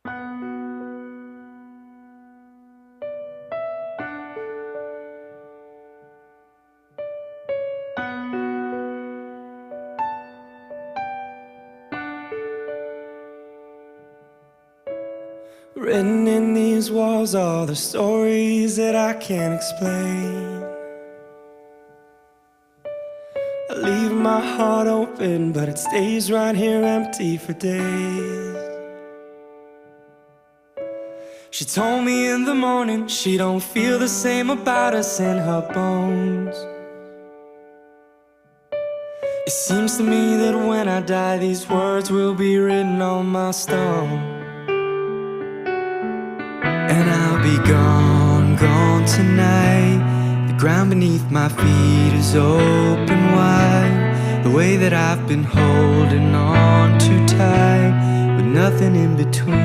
Written in these walls are the stories that I can't explain. I leave my heart open, but it stays right here empty for days. She told me in the morning she don't feel the same about us in her bones. It seems to me that when I die, these words will be written on my stone. And I'll be gone, gone tonight. The ground beneath my feet is open wide. The way that I've been holding on too tight, with nothing in between.